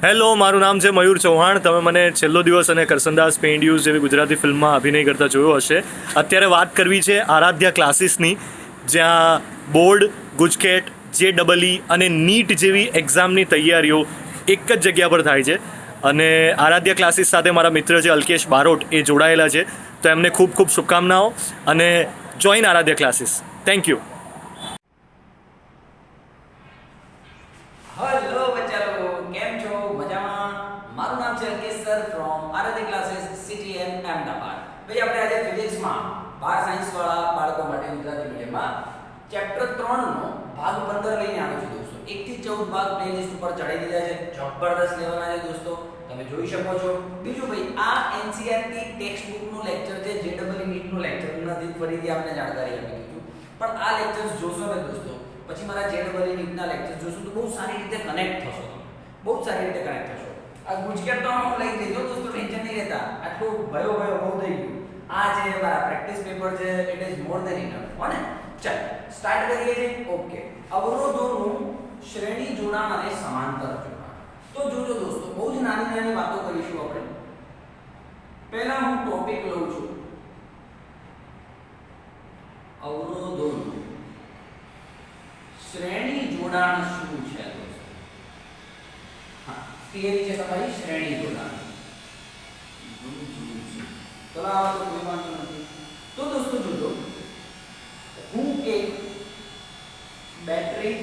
Hello, મારું નામ છે મયુર ચૌહાણ. તમે મને છેલ્લો દિવસ અને કરસનદાસ પેઇન્ડ્યુઝ જેવી ગુજરાતી ફિલ્મમાં અભિનય કરતા જોયો હશે. અત્યારે વાત કરવી છે આરાધ્યા ક્લાસીસની, જ્યાં બોર્ડ, ગુજકેટ, JEE અને નીટ જેવી એક્ઝામની તૈયારીઓ એક જ જગ્યા પર થાય છે. અને આરાધ્યા ક્લાસીસ સાથે મારા મિત્ર છે અલ્કેશ બારોટ, એ જોડાયેલા છે. તો એમને ખૂબ ખૂબ શુભકામનાઓ અને join Aaradhya classes. Thank you. Hello બચ્ચાઓ, કેમ છો? મજામાં? મારું નામ છે Ankit sir from Aaradhya classes CTM Ahmedabad. ભાઈ આપણે આજે ફિઝિક્સમાં 12 સાયન્સ વાળા બાળકો માટે ગુજરાતી મીડિયમમાં ચેપ્ટર 3 નો ભાગ 15 લઈને આવ્યો છું દોસ્તો. 1 થી 14 ભાગ પ્લેલિસ્ટ ઉપર ચડાવી દીધા છે. જબરદસ્ત લેવાના છે દોસ્તો, તમે જોઈ શકો છો. બીજું ભાઈ, આ NCERT ટેક્સ્ટ બુક નું લેક્ચર છે, JEE નીટ નું લેક્ચર નથી, ફરીથી આપને જાણકારી આપી દીધું. પણ આ લેક્ચર્સ જોશો ને દોસ્તો, પછી મારા JEE નીટના લેક્ચર જોશો તો બહુ સારી રીતે કનેક્ટ થશો તમે. બહુ સારી રીતે કનેક્ટ થશો. આ ગુજકેટ તો હું લઈ લેજો દોસ્તો, ટેન્શન નહીં લેતા. આટલું ભયો બહુ થઈ ગયું. આ છે મારા પ્રેક્ટિસ પેપર છે, it is more than enough. હો ને? ચાલ સ્ટાર્ટ કરીએ છીએ. ઓકે, અવરોધોનું શ્રેણી જોડાણ અને સમાંતર જોડાણ. તો જોજો દોસ્તો, બહુ જ નાની વાતો કરીશું આપણે. પહેલા હું ટોપિક લઉં છું, અવરોધોનું શ્રેણી જોડાણ શું છે દોસ્તો? હા, થિયરી છે તમારી શ્રેણી જોડાણ. ચલો આવા તો કોઈ વાંધો નથી. તો દોસ્તો જોજો, હું એક બેટરી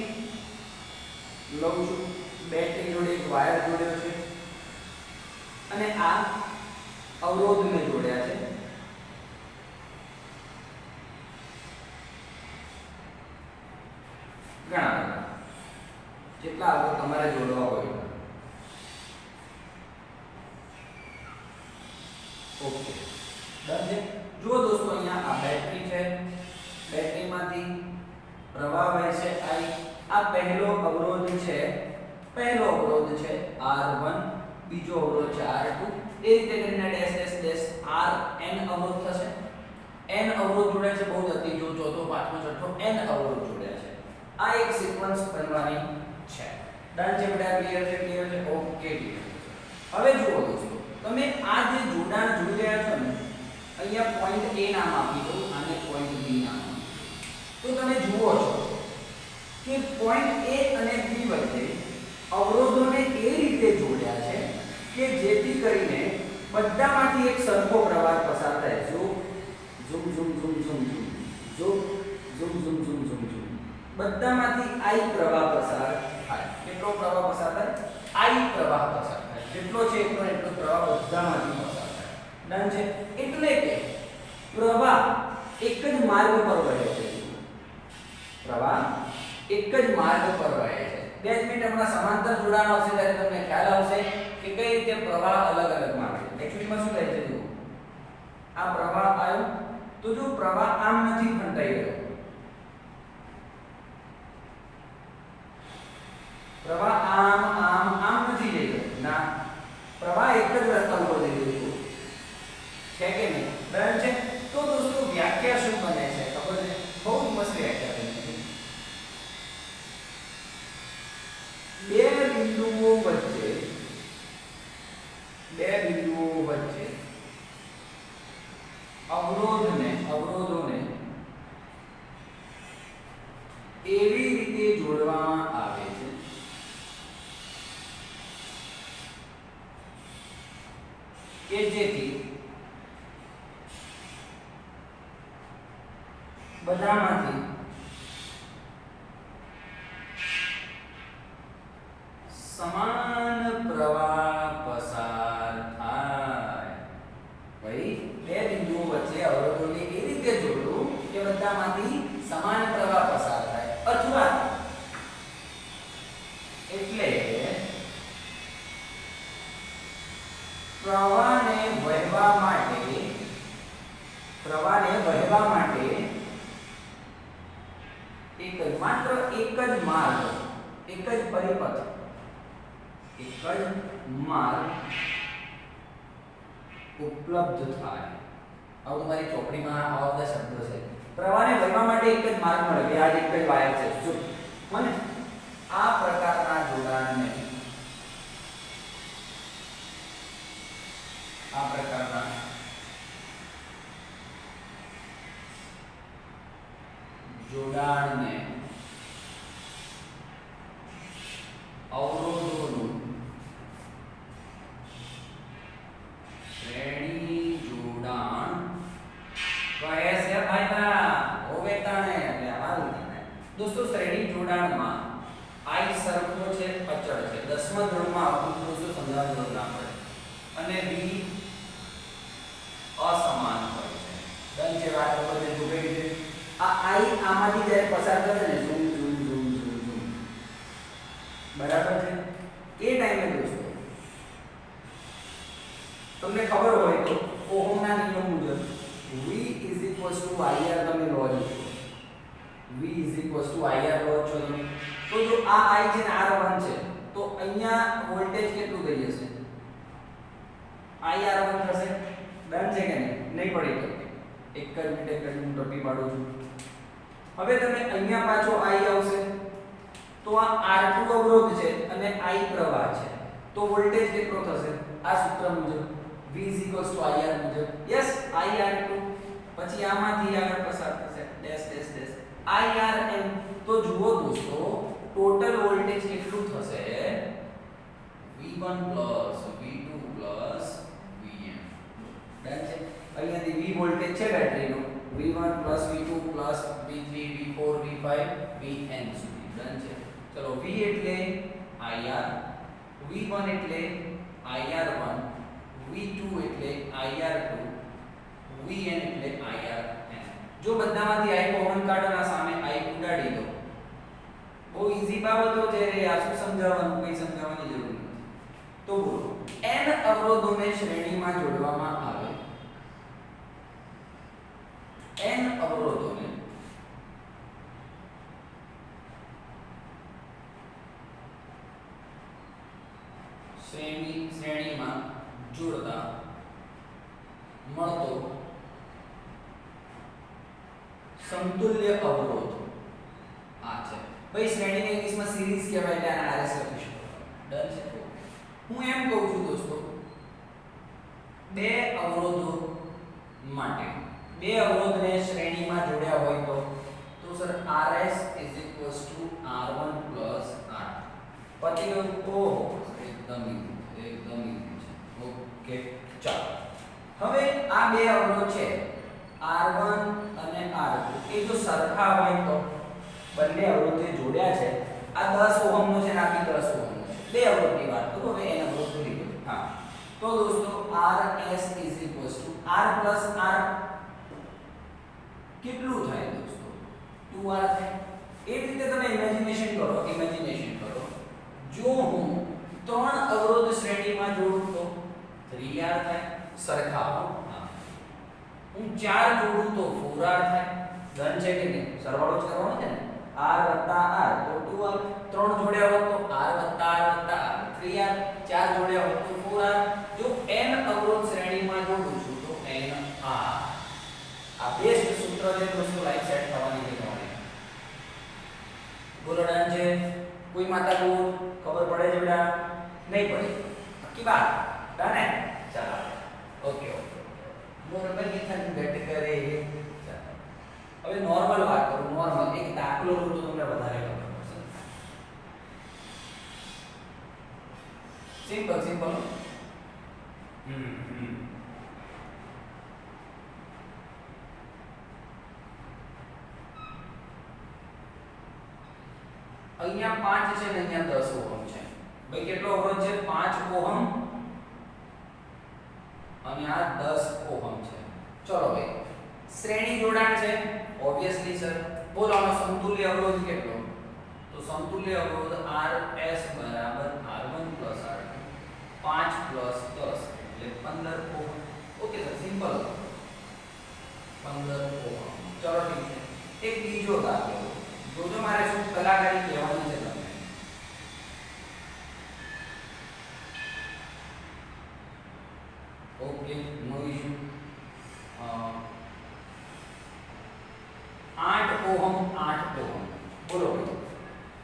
લઉં છું, બેટરી જોડે એક વાયર જોડ્યો છે અને આ અવરોધને જોડ્યા છે. ઘણા બધા જેટલા અવરોધ તમારે જોડવા હોય. ઓકે, ડન છે. જુઓ દોસ્તો, અહીંયા આ બેટરી છે, બેટરીમાંથી પ્રવાહ વહે છે I. આ પહેલો અવરોધ છે, પહેલો અવરોધ છે R1, બીજો અવરોધ છે R2. એ રીતે કરીને ડેશ ડેશ ડેશ Rn અવરોધ થશે. n અવરોધ જોડે છે, બહુ જ અતિ જો ચોથો, પાંચમો, છઠ્ઠો n અવરોધ જોડ્યા છે. આ એક સિક્વન્સ બનવાની છે. ડન છે બેટા? ક્લિયર છે? ક્લિયર છે? Okay, clear. હવે જુઓ દોસ્તો, તમે આ જે જોડાણ જોઈ રહ્યા છો ને, અહીંયા પોઈન્ટ A નામ આપી દો અને પોઈન્ટ B નામ આપી દો. તો તમે જુઓ છો કે પોઈન્ટ A અને B વચ્ચે અવરોધોને એ રીતે જોડ્યા છે કે જેથી કરીને બધામાંથી એક સરખો પ્રવાહ પસાર થાય. Zoom zoom zoom zoom zoom zoom zoom zoom zoom zoom zoom zoom બધામાંથી I પ્રવાહ પસાર થાય. કેટલો પ્રવાહ પસાર થાય? I પ્રવાહ પસાર થાય. જેટલો છે એટલો પ્રવાહ બધામાંથી પસાર થાય. ડન છે? એટલે કે પ્રવાહ એક જ માર્ગ પર વહે છે. પ્રવાહ એક જ માર્ગ પર વહે છે. 2 મિનિટ હમણાં સમાંતર જોડાણ આવશે ત્યારે તમને ખ્યાલ આવશે કે કઈ રીતે પ્રવાહ અલગ અલગ માર્ગે. એક્ચ્યુઅલીમાં શું થાય છે? જુઓ, આ પ્રવાહ આવ્યો તો જો પ્રવાહ આમ નથી ફંટાઈ રહ્યો, પ્રવાહ આમ આમ આમ નથી જઈ રહ્યો. ના, પ્રવાહ એક જ રસ્તા ઉપર જઈ રહ્યો છે કે નહીં? ડન છે? તો દોસ્તો વ્યાખ્યા શું બને છે ખબર છે? બહુ જ મસ્ત વ્યાખ્યા બને છે. બે બિંદુઓ વચ્ચે અવરોધોને એવી રીતે જોડવામાં આવે છે કે જેથી બધામાંથી સમાન પ્રવાહ પસાર થાય. ભાઈ, બે બિંદુઓ વચ્ચે અવરોધોને એ રીતે જોડવું કે બધામાંથી સમાન પ્રવાહ પસાર થાય. અથવા એટલે પ્રવાહને વહેવા માટે માત્ર એક જ માર્ગ, એક જ પરિપથ, એક જ માર્ગ ઉપલબ્ધ થાય. આવું તમારી ચોપડીમાં આવા બધા શબ્દો છે. પ્રવાહને વહેવા માટે એક જ માર્ગ મળે કે આ એક જ વાયર છે. જો મને આ પ્રકારના જોડાણને જોડાણને અવરોધોનું શ્રેણી જોડાણ કહે છે ભાઈબા. હવે તાણે એટલે હાલ તાણે દોસ્તો શ્રેણી જોડાણમાં I સરખો છે અચળ છે. 10મા ધોરણમાં આવું દોસ્તો સમજાવવા જરૂર ના પડે. અને V અસમાન હોય છે. ડન છે. વાત આપણે જો કઈ રીતે આ I આમાંથી જ્યારે પસાર કરે ને zoom zoom zoom zoom zoom બરાબર છે. એ ટાઈમે દોસ્તો તમને ખબર હોય તો ઓહમના નિયમ મુજબ V IR તમે લો છો. V IR લો છો તમે. તો જો આ I છે ને R1 છે તો અહીંયા વોલ્ટેજ કેટલું થઈ જશે? IR1 થશે. ડન છે કે નહીં પડી તો એક જ મિનિટ હું ટપી પાડું છું. હવે તમે અહીંયા પાછો I આવશે તો આ R2 અવરોધ છે અને I પ્રવાહ છે તો વોલ્ટેજ કેટલો થશે? આ સૂત્ર મુજબ V IR મુજબ. યસ IR2 પછી આમાંથી આગળ પસાર થશે ડેશ ડેશ ડેશ IRM. તો જુઓ દોસ્તો ટોટલ વોલ્ટેજ કેટલું થશે? V1 V2 Vn. ડન છે. અહીંયાથી V વોલ્ટેજ છે બેટરીનો V1 V2 V3 V4 V5 Vn સુધી. ડન છે. ચલો V એટલે IR, V1 એટલે IR1, V2 એટલે IR2, Vn એટલે IRn. જો બધામાંથી I કોમન કાઢોના સામે I ઉડાડી દો. બહુ ઈઝી બાબતો છે રે. આ શું સમજાવવાનું? કઈ સમજાવવાની જરૂર નથી. તો બોલો n અવરોધોને શ્રેણીમાં જોડવામાં આવે. n અવરોધોને શ્રેણીમાં જોડતા મળતો સમતુલ્ય અવરોધ આ છે. ભાઈ શ્રેણીને ઇંગ્લિશમાં સિરીઝ કહેવાય એટલે આને RS લખીશું. ડન છે. હું એમ કહું છું દોસ્તો બે અવરોધો માટે બે અવરોધને શ્રેણીમાં જોડ્યા હોય તો સર RS R1 R. પછી ઓહો એકદમ ઈઝી છે. ઓકે ચાલો હવે આ બે અવરોધ છે R1 અને R2 એ જો સરખા હોય તો બંને અવરોધે જોડ્યા છે. આ 10 ઓહમ નો છે ને આ 10 ઓહમ નો છે. બે અવરોધની વાત કરું. હવે એનો અવરોધ ભૂલી ગયો. હા તો દોસ્તો RS R R કેટલું થાય દોસ્તો? 2R થાય. એ રીતે તમે ઇમેજિનેશન કરો. જો હું 3 અવરોધ શ્રેણીમાં જોડું તો 3R થાય. સરખાવો. હું 4 જોડું તો 4R થાય. ડન છે કે નહીં? સરવાળો જ કરવાનો છે ને. R R તો 2R. 3 જોડ્યા હોત તો R R 3R. 4 જોડ્યા હોત તો 4R. જો n અવરોધ શ્રેણીમાં જોડું છું તો n R. આ બેસ્ટ સૂત્ર છે દોસ્તો. લાઈક સેટ થવાની છે તમારી. બોલો ડન છે? કોઈ માતા બોલ ખબર પડે છે બેટા? નહીં પડે. નક્કી વાત. ડન હે? ચાલો ઓકે બરોબર કે થન બેટ કરે. હવે નોર્મલ વાત કરું. નોર્મલ એક દાખલો લઉં તો તમને વધારે ખબર પડશે. સિમ્પલ અહીંયા 5 છે ને અહીંયા 10 ઓહમ છે. ભાઈ કેટલો અવરોધ છે? 5 ઓહમ અને આ 10 ઓહમ છે. ચલો ભાઈ શ્રેણી જોડાણ છે ઓબ્વિયસલી સર. બોલો આનો સમતુલ્ય અવરોધ કેટલો? તો સમતુલ્ય અવરોધ RS R1 R2 5 10 એટલે 15 ohm. Okay sir simple 15 ohm. ચલો ઠીક છે. એક બીજો દાખલો જોજો. મારે શું કલાકારી કહેવાની છે તમને. Okay no issue. 8 ohm 8 ohm. બોલો ભાઈ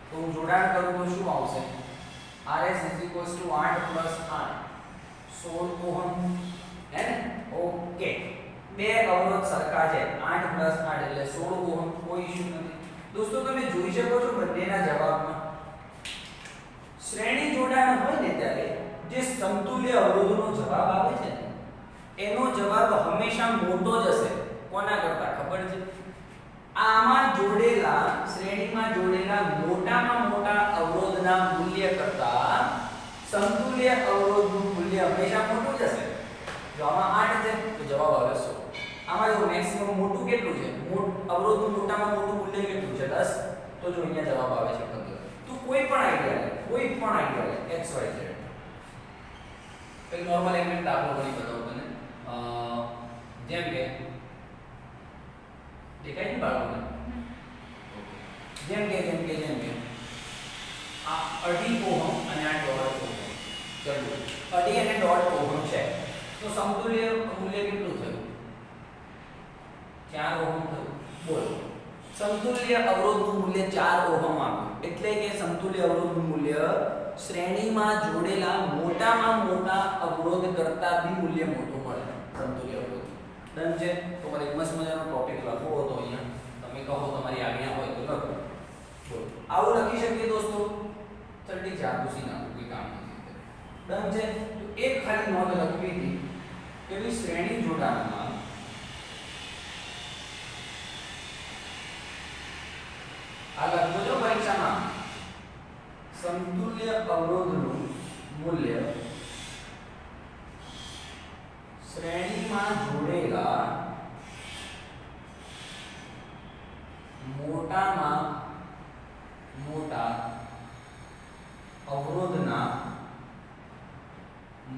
તો હું જોડાણ કરું તો શું આવશે? RS 8 8 16 ઓહમ હે ને? ઓકે બે અવરોધ સરખા છે 8 8 એટલે 16 ઓહમ. કોઈ ઇશ્યુ નથી. દોસ્તો તમે જોઈ શકો છો બંનેના જવાબમાં શ્રેણી જોડાણ હોય ને ત્યારે જે સમતુલ્ય અવરોધનો જવાબ આવે છે ને એનો જવાબ હંમેશા મોટો જ હશે. કોના કરતા ખબર છે? આમાં જોડેલા શ્રેણીમાં જોડેલા મોટામાં મોટા અવરોધના મૂલ્ય કરતા સમતુલ્ય અવરોધનું મૂલ્ય હંમેશા મોટું જ હશે. જો આમાં 8 છે તો જવાબ આવે 100. આમાં જો મેક્સિમમ મોટું કેટલું છે? અવરોધનું મોટામાં મોટું મૂલ્ય કેટલું છે? 10. તો જો અહીંયા જવાબ આવે છે 15. તો કોઈ પણ આઈડિયા લે x y z. એક નોર્મલ એક મિનિટ દાખલો કરી બતાવું તને. જેમ કે દેખાય છે બાળકોને? જેમ કે આ 2.5 ઓહમ અને આ 1.5 ઓહમ. ચલો 2.5 અને 1.5 ઓહમ છે તો સમતુલ્ય મૂલ્ય કેટલું થયું? 4 ઓહમ થયું. બોલો સમતુલ્ય અવરોધનું મૂલ્ય 4 ઓહમ આવ્યું. એટલે કે સમતુલ્ય અવરોધનું મૂલ્ય શ્રેણીમાં જોડેલા મોટામાં મોટા અવરોધ કરતા બી મૂલ્ય મોટું મળે. સમતુલ્ય અવરોધ ડન છે. તો મારે એક મસ્ત મજાનો ટોપિક લખવો હતો અહીંયા. તમે કહો તમારી આજ્ઞા હોય તો લખો. બોલો આવું લખી શકીએ દોસ્તો? ચલટી જાગુસી ના કોઈ કામ નથી. ડન છે. તો એક ખાલી નોંધ લખવી હતી કે ભાઈ શ્રેણી જોડાણમાં આ લખો છો પરીક્ષામાં સમતુલ્ય અવરોધનું મૂલ્ય શ્રેણીમાં જોડેલા મોટામાં મોટા અવરોધના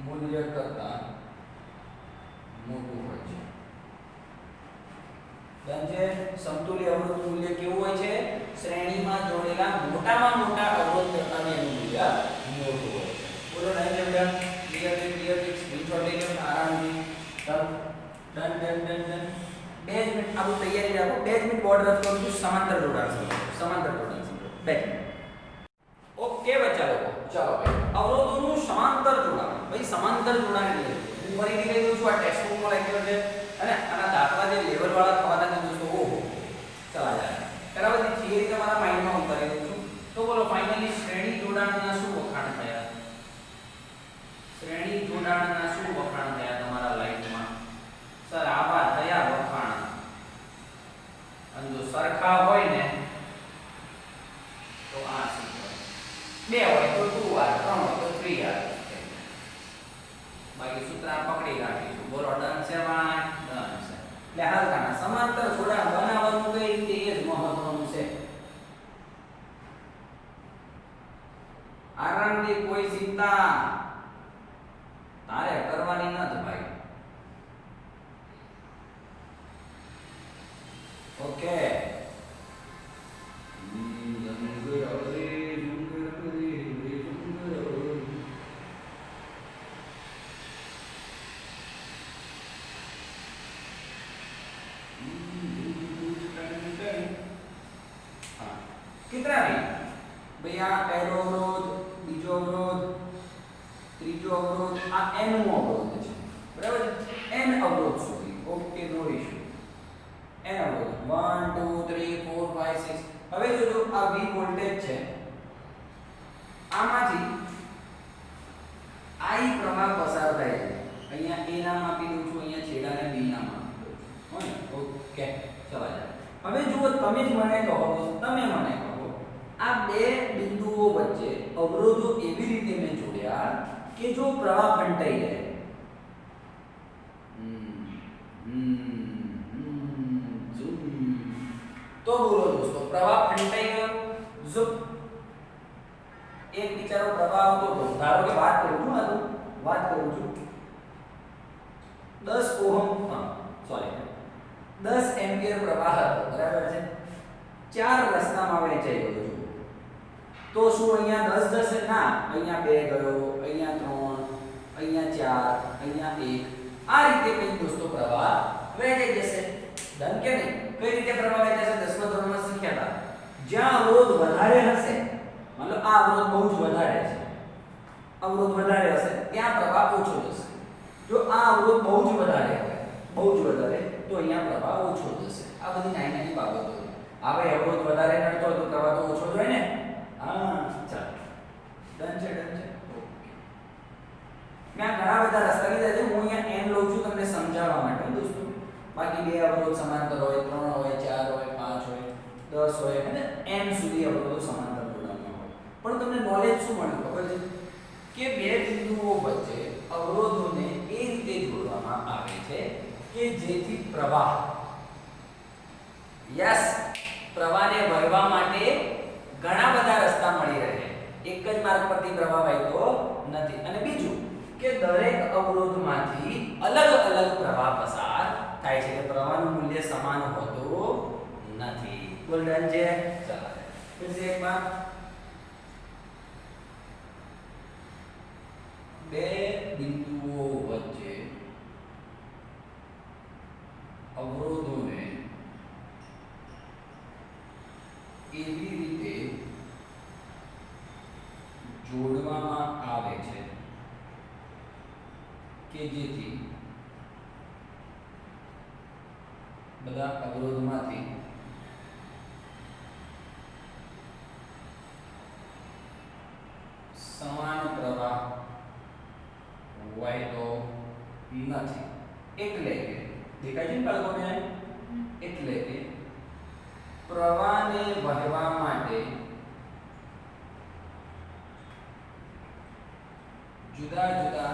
મૂલ્ય કરતા મોટું હોય છે. જે સમતુલ્ય અવરોધનું મૂલ્ય કેવું હોય છે? શ્રેણીમાં જોડેલા મોટામાં મોટા અવરોધ કરતા એનું મૂલ્ય મોટું હોય છે. બોલો નહીં જમડા? ક્લિયર સ્ક્રીનશોટ લઈ લો આરામથી. ડન. 2 મિનિટ આપણું તૈયારી રાખો. 2 મિનિટ બોર્ડ રફ કરું છું. સમાંતર જોડાણ સમજો. 2 મિનિટ. ઓકે બચ્ચા લોકો, ચાલો ભાઈ અવરોધોનું સમાંતર જોડાણ. ભાઈ સમાંતર જોડાણ એટલે હું ફરીથી કહી દઉં છું. આ ટેક્સ્ટ બુકમાં લખેલું છે અને આના દાખલા જે લેવલ વાળા થવાના છે દોસ્તો, ઓહો ચલા જાય. પહેલા બધી થિયરી તમારા માઇન્ડમાં ઉતારી દઉં છું. તો બોલો ફાઇનલી શ્રેણી જોડાણના શું વખાણ થયા? શ્રેણી જોડાણના શું વખાણ થયા તમારા લાઈફમાં? સર આવા થયા વખાણ. અને જો સરખા હોય ને તો આ સૂત્ર. 2 હોય તો 2r, 3 હોય તો 3r. બાકી સૂત્ર પકડી રાખીશું. બોલો ડન છે ભાઈ? ડન છે. એટલે હાલકાના સમાંતર જોડાણ બનાવવાનું કઈ રીતે એ જ મહત્વનું છે. આરામથી કોઈ ચિંતા તારે કરવાની નથી ભાઈ. ઓકે कितना भी भैया पहलो अवरोध, बीजो अवरोध, ત્રીજો અવરોધ, આ n મો અવરોધ છે. બરાબર છે? n અવરોધ સુધી. Okay no issue. n અવરોધ 1 2 3 4 5 6. હવે જોજો આ v વોલ્ટેજ છે. આમાંથી I પ્રવાહ પસાર થાય છે. અહીંયા a નામ આપી દઉં છું, અહીંયા છેડાને b નામ આપી દઉં છું. હોય ને? ઓકે ચલા જાય. હવે જુઓ તમે જ મને કહો, તમે મને કહો આ બે બિંદુઓ વચ્ચે અવરોધો એવી રીતે મેં જોડ્યા કે જો પ્રવાહ ફંટાઈ રહે. તો બોલો દોસ્તો પ્રવાહ ફંટાઈ ગયો. ઝુપ એક બિચારો પ્રવાહ આવતો હતો. ધારો કે વાત કરું છું 10 ઓહમ 10 એમ્પિયર પ્રવાહ હતો. બરાબર છે? 4 રસ્તામાં વહેંચાઈ ગયો. તો શું અહીંયા 10 જશે? ના, અહીંયા 2 ગયો, અહીંયા 3, અહીંયા 4, અહીંયા 1. આ રીતે કઈ દોસ્તો પ્રવાહ વહેંચાઈ જશે. ડન કે નહીં? કઈ રીતે પ્રવાહ વહેંચાશે? 10મા ધોરણમાં શીખ્યા હતા. જ્યાં અવરોધ વધારે હશે, મતલબ આ અવરોધ બહુ જ વધારે છે, અવરોધ વધારે હશે ત્યાં પ્રવાહ ઓછો જશે. જો આ અવરોધ બહુ જ વધારે હોય, તો અહીંયા પ્રવાહ ઓછો જશે. આ બધી નાની નાની બાબતો. આ ભાઈ અવરોધ વધારે નડતો હોય તો પ્રવાહ તો ઓછો જ હોય ને. હા ચાલો ડન છે ઓકે. મેં ઘણા બધા રસ્તા લીધા છે, હું અહીંયા n લઉં છું તમને સમજાવવા માટે દોસ્તો. બાકી બે અવરોધ સમાંતર હોય, 3 હોય, 4 હોય, 5 હોય, 10 હોય અને n સુધી અવરોધો સમાંતર જોડાણમાં હોય. પણ તમને નોલેજ શું મળ્યું ખબર છે કે બે બિંદુઓ વચ્ચે અવરોધોને એ રીતે જોડવામાં આવે છે કે જેથી પ્રવાહ પ્રવાહને વહેવા માટે ઘણા બધા રસ્તા મળી રહે, એક જ માર્ગ પરથી પ્રવાહ વહેતો નથી. અને બીજું કે દરેક અવરોધમાંથી અલગ અલગ પ્રવાહ પસાર થાય છે, કે પ્રવાહનું મૂલ્ય સમાન હોતું નથી. બોલ ડન છે. ચાલો પછી એકમાં બે બિંદુઓ વચ્ચે અવરોધોને એવી રીતે જોડવામાં આવે છે કે જેથી બધા અવરોધમાંથી સમાન પ્રવાહ વહેતો નથી. એટલે કે દેખાય છે ને બાળકોને? એટલે કે પ્રવાહને વહેવા માટે જુદા જુદા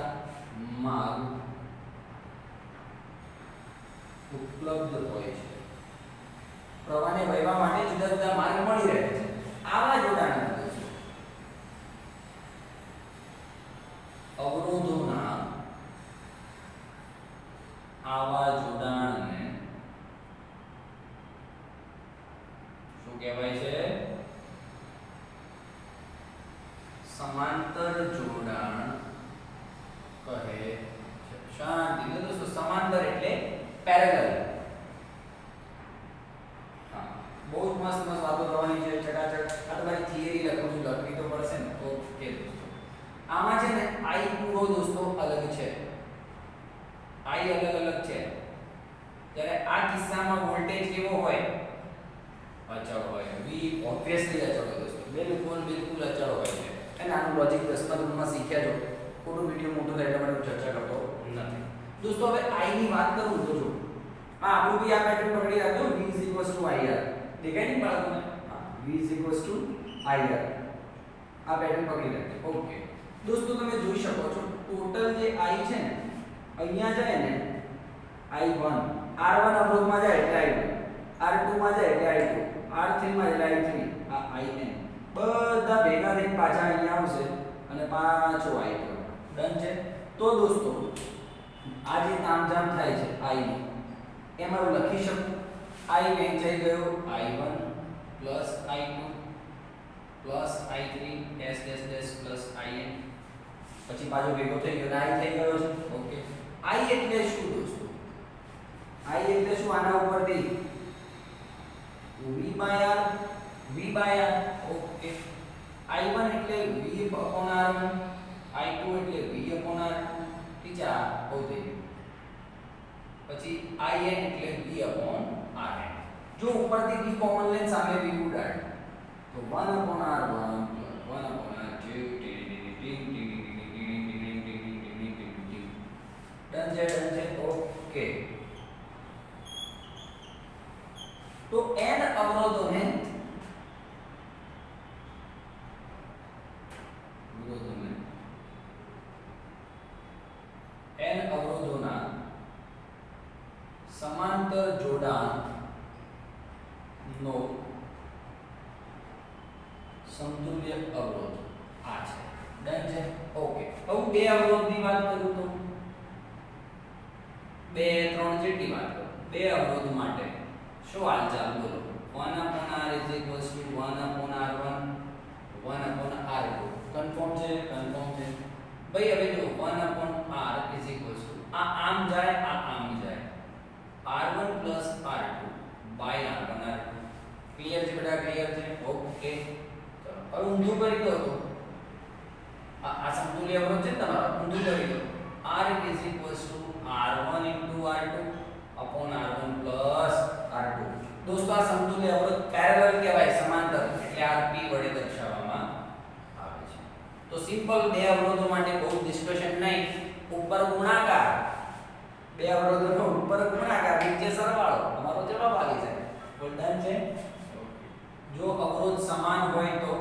માર્ગ ઉપલબ્ધ હોય છે. પ્રવાહને વહેવા માટે જુદા જુદા માર્ગ મળી રહે છે. આવા જોડાણ અવરોધોના આવા જોડાણને શું કહેવાય છે? સમાંતર જોડાણ કહે છે. શાંતિ દોસ્તો, સમાંતર એટલે પેરેલલ. હા, બહુ જ મસ્ત મસ્ત વાતો કરવાની છે ચટાચટ. આ તમારી થિયરી લખવી તો પડશે ને. ઓકે દોસ્તો, આમાં છે ને I પૂરો દોસ્તો અલગ છે, I અલગ છે. ત્યારે આ કિસ્સામાં વોલ્ટેજ કેવો હોય? અચળ હોય. V ઓબ્વિયસલી અચળ હોય દોસ્તો, બિલકુલ અચળ હોય છે. અને આનું લોજિક 10મા ધોરણમાં શીખ્યા છો. ખોટો વિડિયો મોટો થાય એટલે હું ચર્ચા કરતો નથી દોસ્તો. હવે I ની વાત કરું તો જો આ આપણું બી આ પેટર્ન પકડી રાખજો. V IR દેખાય ને બાળકોને? હા, V IR આ પેટર્ન પકડી રાખજો. ઓકે દોસ્તો, તમે જોઈ શકો છો ટોટલ જે I છે ને, અહીંયા જાય ને I1, R1 અવરોધમાં જાય એટલે I1, R2 માં જાય એટલે I2, R3 માં એટલે I3, આ IN બધા ભેગા થઈને પાછા અહીંયા આવશે અને પાછો I2. ડન છે. તો દોસ્તો, આ જે તામઝામ થાય છે I નું, એમાં હું લખી શકું I વહેંચાઈ ગયો I1 I2 I3 IN, પછી પાછો ભેગો થઈ ગયો અને I થઈ ગયો છે. ઓકે, I એટલે શું દોસ્તો? I એટલે શું? આના ઉપરથી V by R. Okay, I1 એટલે V/R1, I2 એટલે V/R2. ઠીક છે, આ બહુ થઈ ગયું. પછી IN એટલે V/RN. જો ઉપરથી V કોમન લઈને સામે V ઉડાડ તો 1/R1 1/R2 ડન છે. ઓકે, તો n અવરોધોને n અવરોધોના સમાંતર જોડાણનો સમતુલ્ય અવરોધ આ છે. ડન છે. ઓકે, હવે બે અવરોધની વાત કરું તો 2 3 જેટલી વાત કરું. બે અવરોધ માટે શું હાલચાલ બોલો? 1/R = 1/R1 1/R2. કન્ફર્મ છે? કન્ફર્મ છે ભાઈ. હવે જો 1/R = આ આમ જાય, આ આમ જાય, R1 + R2 by R1 R2. Clear છે બેટા? ક્લિયર છે. ઓકે, ચલો હવે ઊંધું કરી દો તો આ સમતુલ્ય અવરોધ છે ને તમારો, ઊંધું કરી દો. R = R1 × R2 upon R1 + R2. દોસ્તો આ સમતુલ્ય અવરોધ પેરેલલ કહેવાય, સમાંતર, એટલે RP વડે દર્શાવવામાં આવે છે. તો સિમ્પલ બે અવરોધો માટે બહુ ડિસ્કશન નહીં, ઉપર ગુણાકાર, બે અવરોધોનો ઉપર ગુણાકાર નીચે સરવાળો, તમારો જવાબ આવી જાય. બોલ ડન છે. જો અવરોધ સમાન હોય તો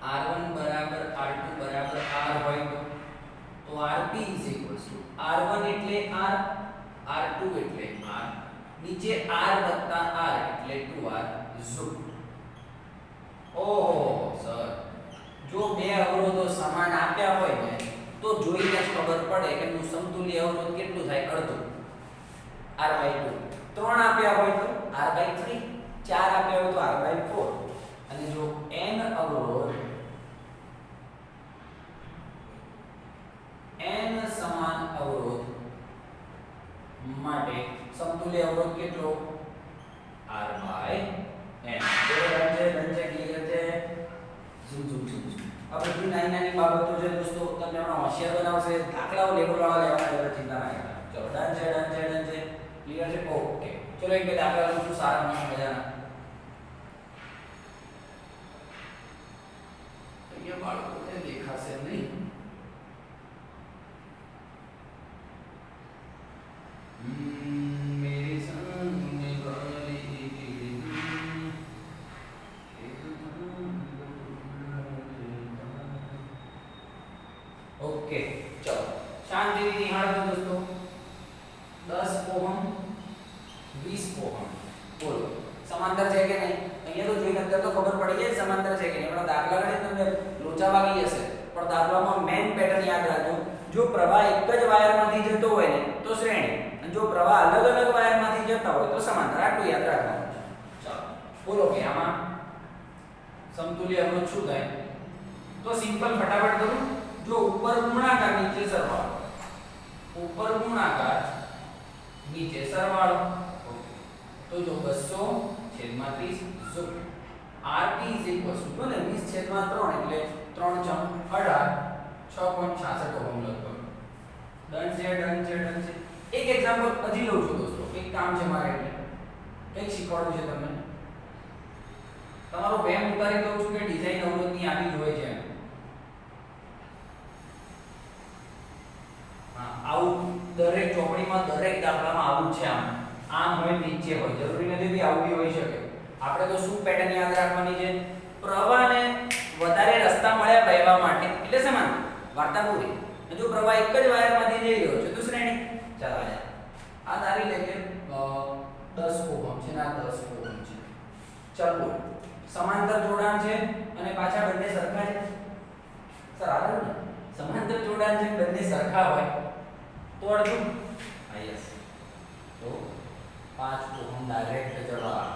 R1 બરાબર R2 બરાબર R હોય તો RP R1 એટલે R, R2 એટલે R, નીચે R વત્તા R એટલે 2R ઝૂમ. ઓહો સર, જો બે અવરોધો સમાન આપ્યા હોય ને તો જોઈને જ ખબર પડે કે નું સમતુલ્ય અવરોધ કેટલું થાય, અડધું R/2. ત્રણ આપ્યા હોય તો R/3, ચાર આપ્યા હોય તો R/4. અને જો n અવરોધ, n સમાન અવરોધ માટે સમતુલ્ય અવરોધ કેટલો, R/n. રન છે ક્લિયર છે. ઝૂમ. આ બધી નાની નાની બાબતો છે દોસ્તો, તમને હમણાં હોશિયાર બનાવશે. દાખલાઓ લેવલવાળા લેવાના, ચિંતા ના કરતા. ચલો ડન છે ક્લિયર છે. ઓકે, ચલો એક બે દાખલા લઉં છું સારા મસ્ત મજાના. અહીંયા બાળકોને દેખાશે નહીં. मेरे सामने वाली ओके, चलो शांति निहाळજો दोस्तों. 10 ઓહમ 20 ઓહમ, બોલો સમાંતર છે કે નહીં? અહીંયા તો જોઈને અત્યારે તો ખબર પડી જાય સમાંતર છે કે નહીં. આપણા દાખલા ગણી તમને લોચા વાગી જશે, પણ દાખલામાં મેઇન પેટર્ન યાદ રાખજો. જો પ્રવાહ એક જ વાયરમાંથી જતો હોય ને તો શ્રેણી, અને જો પ્રવાહ અલગ અલગ વાયરમાંથી જતા હોય તો સમાંતર. આટલું યાદ રાખવાનું છે. ચાલો બોલો કે આમાં સમતુલ્ય અવરોધ શું થાય? તો સિમ્પલ ફટાફટ કરું. જો ઉપર ગુણાકાર નીચે સરવાળો, ઉપર ગુણાકાર નીચે સરવાળો. ઓકે, તો જો 200/30 ઝૂમ. RP જો ને 20/3 એટલે 3 × 18 6.66 ઓહમ લગભગ. ડન છે. એક એક્ઝામ્પલ હજી લઉં છું દોસ્તો. એક કામ છે મારે, એટલે કંઈક શીખવાડવું છે તમને. તમારો વેમ ઉતારી દઉં છું કે ડિઝાઇન અવરોધની આવી જ હોય છે. હા, આવું દરેક ચોપડીમાં દરેક દાખલામાં આવું છે. આમ હોય નીચે હોય, જરૂરી નથી કે આવું બી હોઈ શકે. આપણે તો શું પેટર્ન યાદ રાખવાની છે? પ્રવાહને વધારે રસ્તા મળ્યા વહેવા માટે, એટલે સમાન વાર્તા પૂરી. જો પ્રવાહ એક જ વાયરમાંથી જઈ રહ્યો છે તો શ્રેણી. ચાલો આ ધારી લે કે 10 ઓહમ છે ને આ 10 ઓહમ છે. ચાલો સમાંતર જોડાણ છે અને પાછા બંને સરખા છે. સર આગળ ને સમાંતર જોડાણ છે, બંને સરખા હોય તો અડધું. હા યસ, તો 5 ઓહમ ડાયરેક્ટ જવાબ.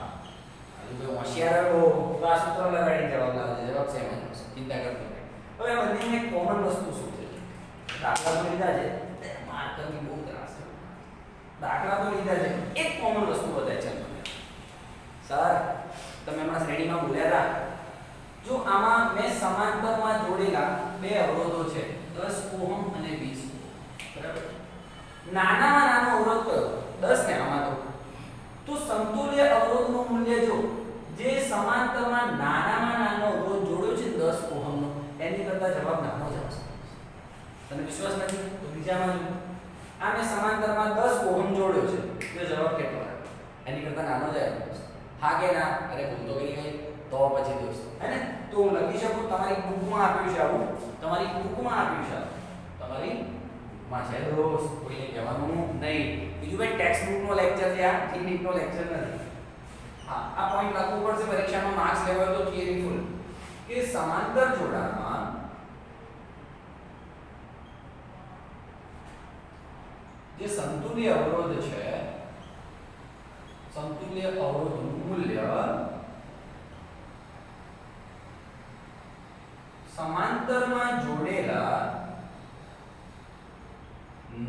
હજુ તો હોશિયાર હો તો આ સૂત્ર લગાડી જવાબ લાવજો. જવાબ સેમ જ હશે, ચિંતા કરતો નહીં. હવે આ બંનેની એક કોમન વસ્તુ શું છે? દાખલા તો લીધા છે, માર્કરની બહુ ત્રાસ છે. દાખલા તો લીધા છે, એક કોમન વસ્તુ બતાય છે તમને. સર તમે હમણાં શ્રેણીમાં બોલ્યા હતા, જો આમાં મેં સમાંતરમાં જોડેલા બે અવરોધો છે 10 ઓહમ અને 20 ઓહમ, બરાબર? નાનામાં નાનો અવરોધ કયો? 10 ને આમાં તો સમતુલ્ય અવરોધનું મૂલ્ય જો જે સમાંતરમાં નાનામાં નાનો અવરોધ જોડ્યો છે 10 ઓહમનો, એની કરતા જવાબ નાનો જ આવશે. તને વિશ્વાસ નથી તો બીજામાં જો. આ મેં સમાંતરમાં 10 ઓહમ જોડ્યો છે, તો જવાબ કેટલો આવે? એની કરતા નાનો જ આવે. હા કે ના? અરે ભૂલ તો કરી ગઈ તો પછી દોસ્તો, હે ને? તો હું લખી શકું, તમારી બુકમાં આપ્યું છે આવું, તમારી બુકમાં આપ્યું છે, તમારી બુકમાં છે દોસ્ત, કોઈને કહેવાનું નહીં. બીજું ભાઈ ટેક્સ્ટ બુકનો લેક્ચર છે, આ થિયરીનો લેક્ચર નથી. હા, આ પોઈન્ટ લખવું પડશે પરીક્ષામાં, માર્ક્સ લેવલ તો થિયરી ફૂલ. કે સમાંતર જોડાણમાં જે સમતુલ્ય અવરોધ છે, સમતુલ્ય અવરોધનું મૂલ્ય સમાંતરમાં જોડેલા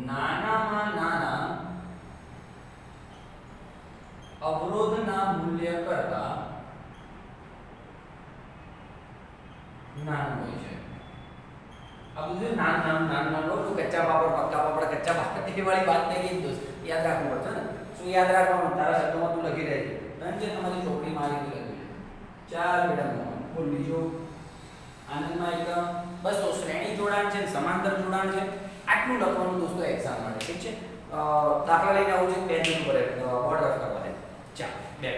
નાનામાં નાના અવરોધના મૂલ્ય કરતા નાનું હોય છે. આ બધું નાનું કચ્ચા પાપડ પક્કા પાપડ કચ્ચા પાપડ એ વાળી વાત નહીં દોસ્ત, યાદ રાખવું પડશે ને. શું યાદ રાખવાનું? તારા શબ્દોમાં તું લખી રહેજે. ડન છે? તમારી ચોપડીમાં આવી રીતે લખી લેજો. ચાલ બેટા બોલ બીજું. આનંદમાં એકદમ. બસ તો શ્રેણી જોડાણ છે, સમાંતર જોડાણ છે, આટલું લખવાનું દોસ્તો એક્ઝામ માટે. ઠીક છે? દાખલા લઈને આવું છે પેન ઉપર બોર્ડ રફ કરવા દે. ચાલ બે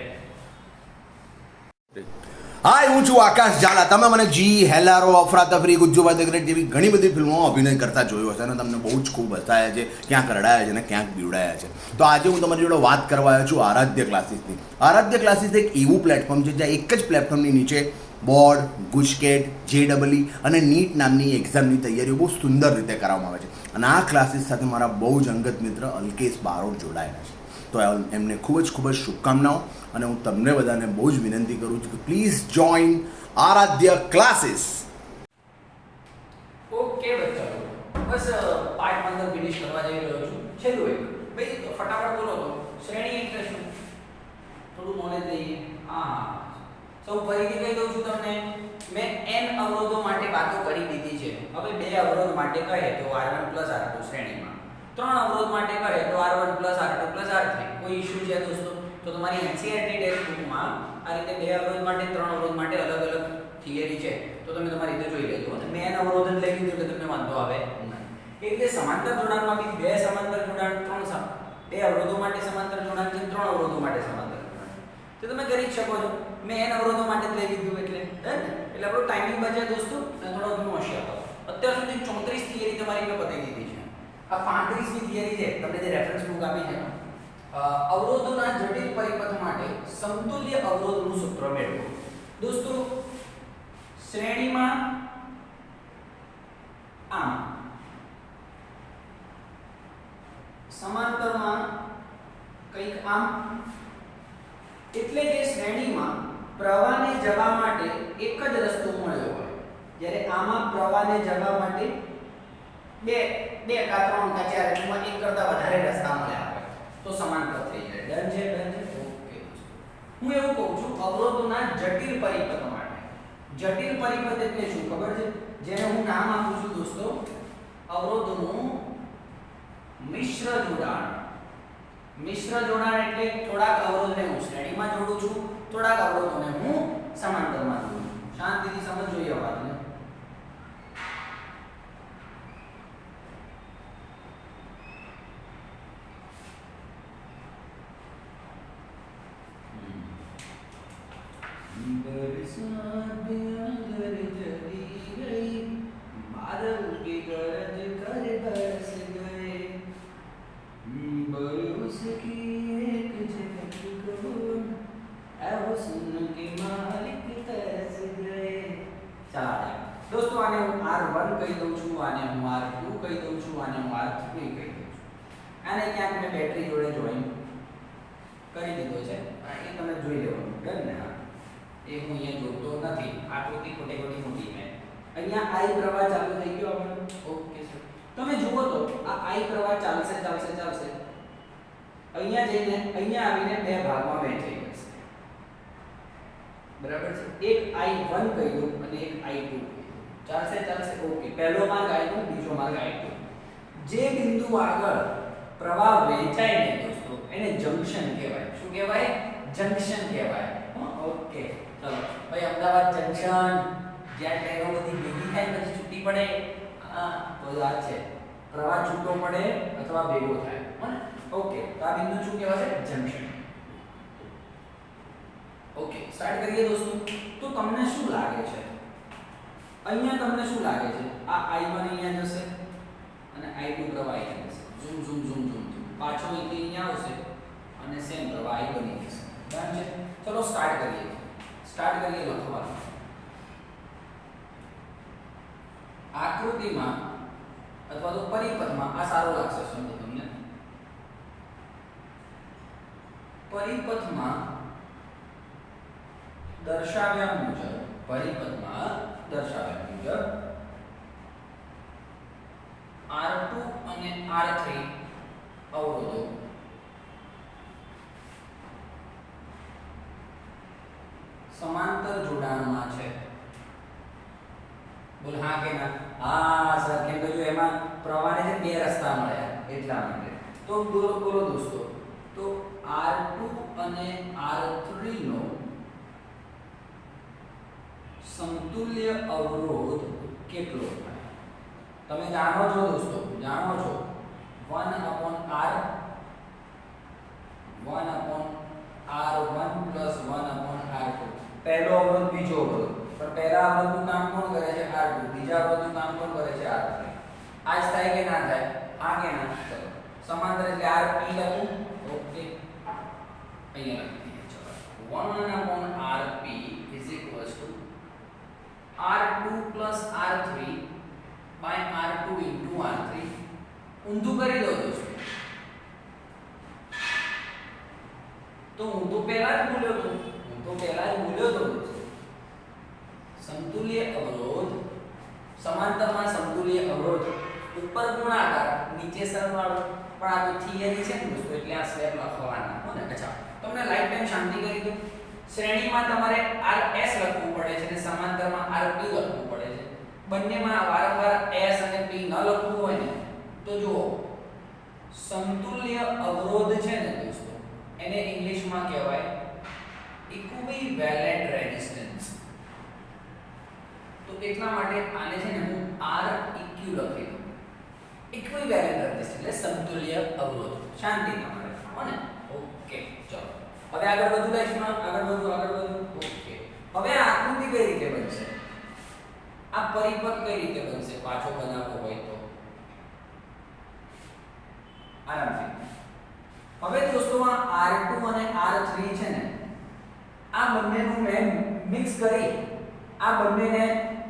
હાય, હું છું આકાશ ઝાલા. તમે મને જી, હેલારો, અફરાતફરી, ગુજ્જુભાઈ ધ ગ્રેટ જેવી ઘણી બધી ફિલ્મોમાં અભિનય કરતા જોયો હશે અને તમને બહુ જ ખૂબ હસાયા છે, ક્યાંક રડાયા છે અને ક્યાંક બીવડાયા છે. તો આજે હું તમારી જોડે વાત કરવા આવ્યો છું આરાધ્ય ક્લાસીસની. આરાધ્ય ક્લાસીસ એક એવું પ્લેટફોર્મ છે જ્યાં એક જ પ્લેટફોર્મની નીચે બોર્ડ, ગુજકેટ, JEE અને નીટ નામની એક્ઝામની તૈયારીઓ બહુ સુંદર રીતે કરવામાં આવે છે. અને આ ક્લાસીસ સાથે મારા બહુ જ અંગત મિત્ર અલ્કેશ બારોટ જોડાયેલા છે. તો એમને ખૂબ જ શુભકામનાઓ અને હું તમને બધાને બહુ જ વિનંતી કરું છું કે please join Aaradhya classes. Okay બચ્ચાઓ, બસ પાર્ટ 15 ફિનિશ કરવા જઈ રહ્યો છું. છેલ્લું એક ભાઈ ફટાફટ બોલો તો શ્રેણી એટલે શું? થોડું નોલેજ લઈએ. હા, સૌ ફરીથી કહી દઉં છું તમને, મેં n અવરોધો માટે વાતો કરી દીધી છે. હવે 2 અવરોધ માટે કહે તો R1 R2 શ્રેણીમાં, 3 અવરોધ માટે કહે તો R1 R2 R3. કોઈ ઇશ્યુ છે દોસ્તો? તો તમારી NCERT ટેક્સ્ટ બુકમાં આ રીતે 2 અવરોધ માટે 3 અવરોધ માટે અલગ અલગ થિયરી છે, તો તમે તમારી રીતે જોઈ લેજો. મેં n અવરોધ જ લઈ લીધું એટલે તમને વાંધો આવે નહીં. એ રીતે સમાંતર જોડાણમાં બી 2 સમાંતર જોડાણ, 2 અવરોધો માટે સમાંતર જોડાણ છે, 3 અવરોધો માટે સમાંતર જોડાણ. તો તમે કરી શકો છો. મેં n અવરોધો માટે જ લઈ લીધું એટલે આપણો ટાઈમિંગ બચે દોસ્તો અને થોડો ઘણો હોશિયાર કરો. અત્યાર સુધી 34 થિયરી તમારી મેં બતાવી દીધી છે. આ 35મી થિયરી છે, તમને જે રેફરન્સ બુક આપી છે, અવરોધોના જટિલ પરિપથ માટે સમતુલ્ય અવરોધનું સૂત્ર મેળવો. દોસ્તો શ્રેણીમાં આમ, સમાંતરમાં કંઈક આમ, એટલે કે શ્રેણીમાં પ્રવાહને જવા માટે એક જ રસ્તો મળ્યો હોય. જ્યારે આમાં પ્રવાહને જવા માટે બે કા 3 કા 4 એમાં એક કરતા વધારે રસ્તા મળ્યા હોય તો સમાંતર થઈ જાય. ડન છે? ઓકે. હું એવું કહું છું અવરોધોના જટિલ પરિપથ માટે. જટિલ પરિપથ એટલે શું ખબર છે? જેને હું નામ આપું છું દોસ્તો અવરોધનું મિશ્ર જોડાણ. મિશ્ર જોડાણ એટલે થોડાક અવરોધને હું શ્રેણીમાં જોડું છું, થોડાક અવરોધોને હું સમાંતરમાં જોડું છું. શાંતિથી સમજજો એ વાતને. बरसात अगर चली गई बादल की गरज कर बरस गए बरस की एक झलक को ऐ हुस्न के मालिक तरस गए. ચાલો દોસ્તો, આને હું R1 કહી દઉં છું, આને હું R2 કહી દઉં છું, આને હું R3 કહી દઉં છું. આને ક્યાંક મેં બેટરી જોડે જોઈન કરી દીધો છે, એ તમે જોઈ લેવાનું. ડન ને? એ હું અહીંયા જોતો નથી, આકૃતિ ખોટી મોટી મેં અહીંયા I પ્રવાહ ચાલુ થઈ ગયો આપણને. ઓકે સર, તમે જુઓ તો આ I પ્રવાહ ચાલશે. અહીંયા જઈને અહીંયા આવીને 2 ભાગમાં વહેંચાઈ જશે. બરાબર છે? એક I1 કહી દઉં અને એક I2 કહી દઉં. ચાલશે. ઓકે, પહેલો માર્ગ I1, બીજો માર્ગ I2. જે બિંદુ આગળ પ્રવાહ વહેંચાય ને દોસ્તો એને જંક્શન કહેવાય. શું કહેવાય? જંક્શન કહેવાય. ઓકે, ચલો ભાઈ, અમદાવાદ જંક્શન જ્યાં ટ્રેનો બધી ભેગી થાય પછી છૂટી પડે, તો આ છે પ્રવાહ છૂટો પડે અથવા ભેગો થાય. ઓકે, તો આ બિંદુ શું કહેવાય? જંક્શન. ઓકે, સ્ટાર્ટ કરીએ દોસ્તો. તો તમને શું લાગે છે? અહીંયા તમને શું લાગે છે? આ I1 અહીંયા જશે અને I2 પ્રવાહ અહીંયા જશે. ઝૂમ. પાછો અહીંયા આવશે અને સેમ પ્રવાહ I બની જશે. ડન છે? ચલો સ્ટાર્ટ કરીએ લખવાનું. આકૃતિમાં અથવા તો પરિપથમાં આ સારો લાગશે શબ્દ તમને. પરિપથમાં દર્શાવ્યા મુજબ R2 અને R3 અવરોધો સમાંતર જોડાણમાં છે. બોલ હા કે ના? હા સર, કેમ કે જો એમાં પ્રવાહને 2 રસ્તા મળ્યા એટલા માટે. તો બોલો દોસ્તો, તો R2 અને R3 નો સમતુલ્ય અવરોધ કેટલો થાય? તમે જાણો છો દોસ્તો, જાણો છો 1/r 1/r1 + 1/r2. પહેલો અવરોધ બીજો અવરોધ, પણ પહેલા અવરોધનું કામ કોણ કરે છે? R2. બીજા અવરોધનું કામ કોણ કરે છે? R3. આ જ થાય કે ના થાય? આ કે ના? ચલો સમાંતર એટલે Rp લખું. ઓકે, અહીંયા લખી દઈએ. ચલો 1/rp = R2 + R3 / R2 * R3. ઊંધું કરી દો દોસ્તો. તો હું તો પહેલા જ બોલ્યો તો દોસ્તો. સમતુલ્ય અવરોધ, સમાંતરમાં સમતુલ્ય અવરોધ, ઉપર ગુણાકાર નીચે સરવાળો. પણ આ તો થિયરી છે ને દોસ્તો, એટલે આ સ્ટેપ લખવાના હો ને. અચ્છા, તમને લાઈફ ટાઈમ શાંતિ કરી દો. શ્રેણીમાં તમારે RS લખવું પડે છે અને સમાંતરમાં RP લખવું પડે છે. બંનેમાં વારંવાર S અને P ન લખવું હોય ને તો જુઓ, સમતુલ્ય અવરોધ છે ને દોસ્તો, એને ઇંગ્લિશમાં કહેવાય ઇક્વિવેલેન્ટ રેઝિસ્ટન્સ. તો એટલા માટે આને છે ને હું Req લખી દઉં. ઇક્વિવેલેન્ટ રેઝિસ્ટન્સ એટલે સમતુલ્ય અવરોધ. શાંતિ તમારે હો ને. ઓકે, ચલો હવે આગળ વધુ લાઈફમાં આગળ વધુ. ઓકે, હવે આ આકૃતિ કઈ રીતે બનશે? આ પરિપથ કઈ રીતે બનશે? પાછો બનાવવો હોય તો આરામથી. હવે દોસ્તો આ R2 અને R3 છે ને, આ બંનેનું મેં મિક્સ કરી, આ બંનેને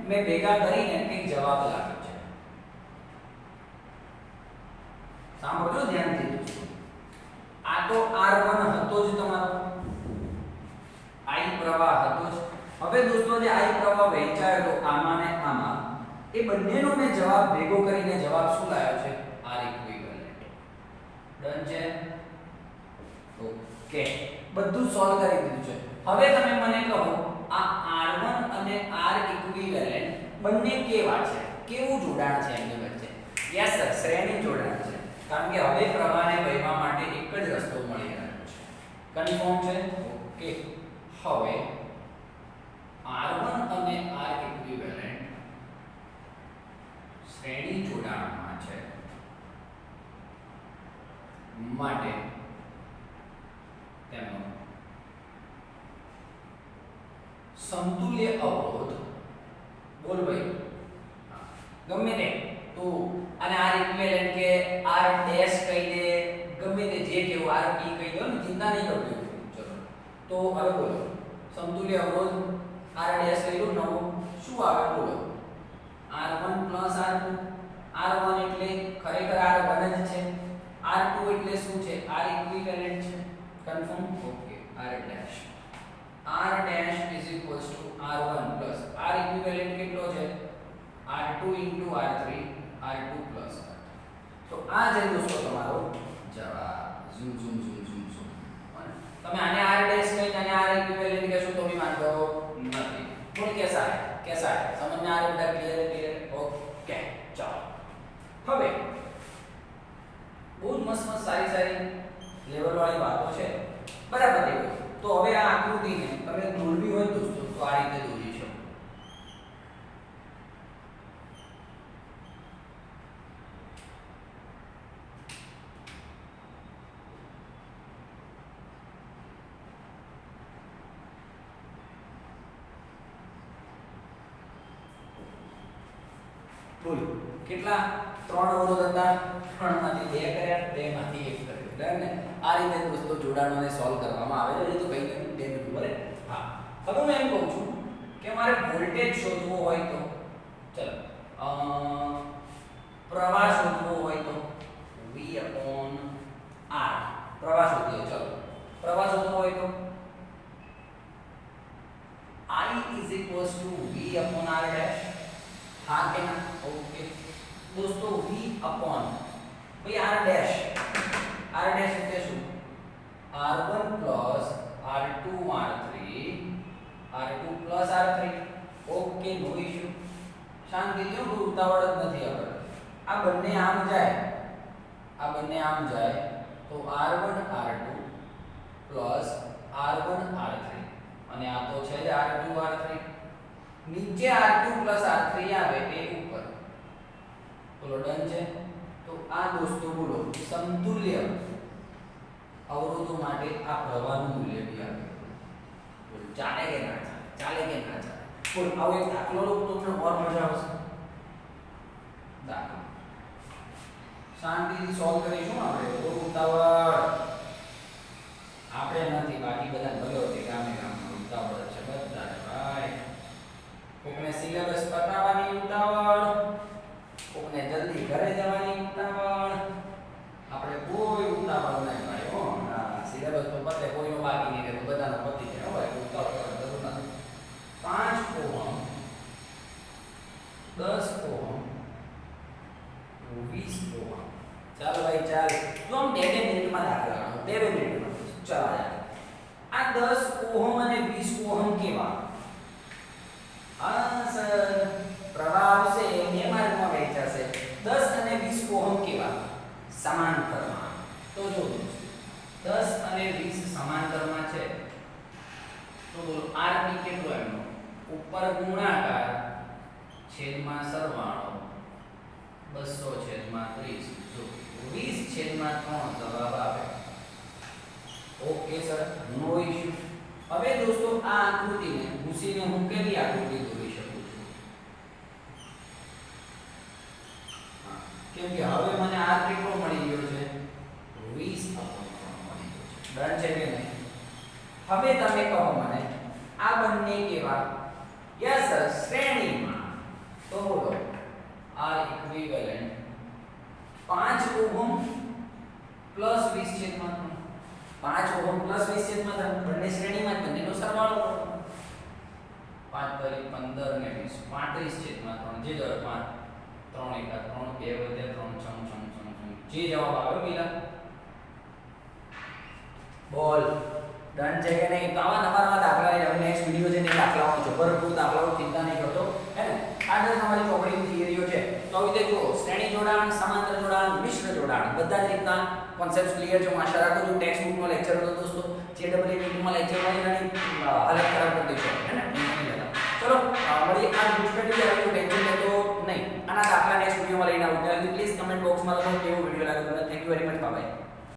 મેં ભેગા કરીને એક જવાબ લાવ્યો છે. સાંભળજો ધ્યાનથી દોસ્તો. આ તો R1 હતો જ તમારો, I પ્રવાહ હતો જ. હવે દોસ્તો જે I પ્રવાહ વહેંચાયો તો આમાં ને આમાં, એ બંનેનો મેં જવાબ ભેગો કરીને જવાબ શું લાવ્યો છે? R equivalent. ડન છે? ઓકે, બધું સોલ્વ કરી દીધું છે. હવે તમે મને કહો, આ R1 અને R ઇક્વિવેલેન્ટ બંને કેવા છે? કેવું જોડાણ છે એમની વચ્ચે? યસ સર, શ્રેણી જોડાણ છે. કારણ કે હવે પ્રવાહને વહેવા માટે એક જ રસ્તો મળી રહ્યો છે. કન્ફર્મ છે? ઓકે, હવે R1 અને R ઇક્વિવેલેન્ટ શ્રેણી જોડાણમાં છે માટે તેમનો સમતુલ્ય અવરોધ, બોલ ભાઈ, ગમે તે તો અને R ઇક્વિવેલેન્ટ કે R ડેશ કહી દે, ગમે તે જે કેવું RP કહી દો ને, ચિંતા નહીં કરજો. ચલો તો હવે બોલો, સમતુલ્ય અવરોધ R ડેશ કહી દો, નવો શું આવે બોલો? R1 + R2. R1 એટલે ખરેખર R1 જ છે, R2 એટલે શું છે? R ઇક્વિવેલેન્ટ છે. Confirm? Okay, R dash = R1 + R equivalent કેટલો છે? R2 * R3 R2 + R3. તો આ છે દોસ્તો તમારો જવાબ. ઝૂમ તમે આને R ડેશ કહીને આને R ઇક્વિવેલેન્ટ કહેશો તો બી વાંધો નથી. બોલ कैसा है समझ में आ रहा है? क्लियर? ओके, चलो હવે બહુ જ મસ્ત સારી લેવલ વાળી વાતો છે, બરાબર દેખો. તો હવે આ આકૃતિને તમે દોરવી હોય દોસ્તો તો આ રીતે દોરી શકો. બોલ કેટલા? 3 અવરોધ હતા, 3 માંથી 2 કર્યા, 2 માંથી 1 કર્યો. બરાબર ને? આ રીતે દોસ્તો જોડાણોને સોલ્વ કરવામાં આવે છે. તો કઈ નહીં 2 મિનિટ બરાબર. હા, હવે હું એમ કહું છું કે મારે વોલ્ટેજ શોધવો હોય તો, ચલો પ્રવાહ શોધવો હોય તો V/R. પ્રવાહ શોધીએ. ચલો પ્રવાહ શોધવો હોય તો I = V/R ડેશ. हाँ के ना? ओके दोस्तों, V/, भाई R डैश એટલે શું? R1 + R2 R3 R2 + R3. Okay, no issue. શાંતિ જો, કોઈ ઉતાવળ જ નથી. હવે આ બંને આમ જાય તો R1 R2 plus r1 r3 અને આ તો છે જ r2 r3 નીચે r2 પ્લસ r3 આવે એ ઉપર બોલો ડન છે તો આ દોસ્તો બોલો સમતુલ્ય અવરોધો માટે આ પ્રવાહનું મૂલ્ય બી આવે બોલો ચાલે કે ના ચાલે કે ના ચાલે બોલ આવો એક દાખલો લો તો તમને ઓર મજા આવશે દાખલો શાંતિથી સોલ્વ કરીશું આપણે બહુ ઉતાવળ આપણે નથી બાકી બધા ભલો છે ગામે ગામમાં ઉતાવળ છે બધા ભાઈ કોકને સિલેબસ પતાવવાની ઉતાવળ કોકને જલ્દી ઘરે જવાની ઉતાવળ આપણે કોઈ ઉતાવળ નહીં ભાઈ હો સિલેબસ તો પતે કોઈનો બાકી નહીં રહેતો બધાનો પતી જાય હોય ઉતાવળ કરવાની જરૂર નથી 5 ઓહમ 10 ઓહમ 20 ઓહમ ચાલો ભાઈ ચાલ જો આમ 2 મિનિટમાં દાખલા ગણો 2 મિનિટમાં ચાલો આ 10 ઓહમ અને 20 ઓહમ કેવા હા સર પ્રવાહ આવશે બે માર્ગમાં વહેંચાશે 10 અને 20 ઓહમ કેવા સમાંતરમાં તો જો 10 અને 20 સમાંતરમાં છે તો બોલો rp કેટલો એમનો ઉપર ગુણાકાર છેદમાં સરવાળો 200 છેદમાં 30 જો 20 છેદમાં 3 જવાબ આવે ઓકે સર નો ઇશ્યુ હવે દોસ્તો આ આકૃતિને ભૂસીને હું કેવી આકૃતિ દોરી શકું છું કેમ કે હવે મને r કેટલો મળી ગયો છે 20 મળી ગયો છે ડન છે કે નહીં હવે તમે કહો મને આ બંને કેવા યસ સર શ્રેણીમાં તો બોલો r ઇક્વિવેલન્ટ 5 ઓહમ પ્લસ 20 છેદમાં 5 ઓહમ પ્લસ 20 છેદમાં બંને શ્રેણીમાં બંનેનો સરવાળો કરો 5 તરી 15 ને 20 35 છેદમાં 3 જે જવાબ 5 3 1 3 2 વધે 3 6 જે જવાબ આવ્યો પેલા બોલ ડન છે કે નહીં તો આવા નવા દાખલા લઈને હવે નેક્સ્ટ વિડિયો છે ને દાખલાઓ છે ભરપૂર દાખલાઓ ચિંતા નહીં કરતો હે ને આગળ તમારી ચોપડીની થિયરીઓ છે તો આવી રીતે જુઓ શ્રેણી જોડાણ સમાંતર જોડાણ મિશ્ર જોડાણ બધા જ રીતના કોન્સેપ્ટ ક્લિયર છે હું આશા રાખું છું ટેક્સ્ટ બુકનો લેક્ચર હતો દોસ્તો JEE મીટિંગમાં લેક્ચર માં એની હાલત ખરાબ કરી દેશો હે ને ચલો મળીએ આ ગુજકેટ આવી ટેન્શન લેતો નહીં આના દાખલા નેક્સ્ટ વિડિયોમાં લઈને આવું ત્યારે પ્લીઝ કમેન્ટ બોક્સમાં લખો કે